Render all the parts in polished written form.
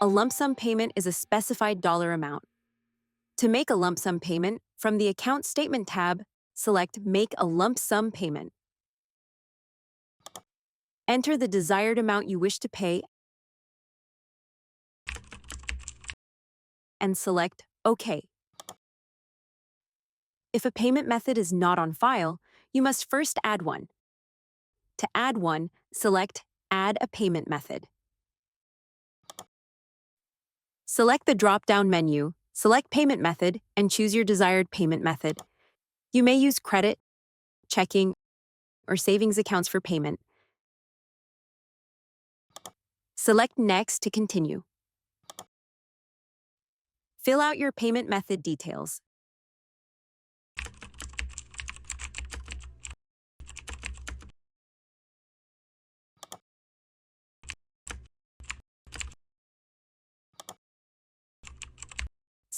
A lump sum payment is a specified dollar amount. To make a lump sum payment, from the Account Statement tab, select Make a Lump Sum Payment. Enter the desired amount you wish to pay and select OK. If a payment method is not on file, you must first add one. To add one, select Add a Payment Method. Select the drop-down menu, select Payment Method, and choose your desired payment method. You may use credit, checking, or savings accounts for payment. Select Next to continue. Fill out your payment method details.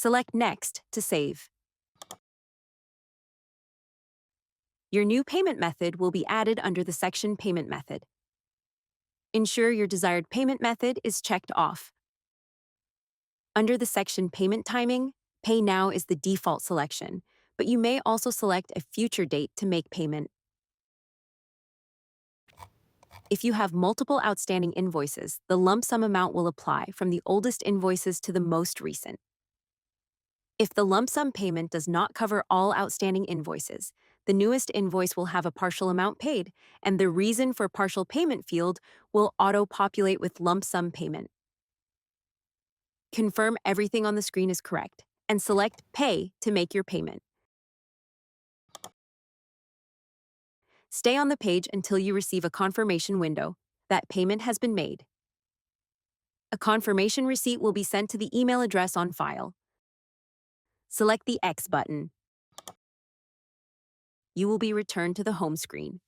Select Next to save. Your new payment method will be added under the section Payment Method. Ensure your desired payment method is checked off. Under the section Payment Timing, Pay Now is the default selection, but you may also select a future date to make payment. If you have multiple outstanding invoices, the lump sum amount will apply from the oldest invoices to the most recent. If the lump sum payment does not cover all outstanding invoices, the newest invoice will have a partial amount paid, and the Reason for Partial Payment field will auto-populate with lump sum payment. Confirm everything on the screen is correct, and select Pay to make your payment. Stay on the page until you receive a confirmation window that payment has been made. A confirmation receipt will be sent to the email address on file. Select the X button. You will be returned to the home screen.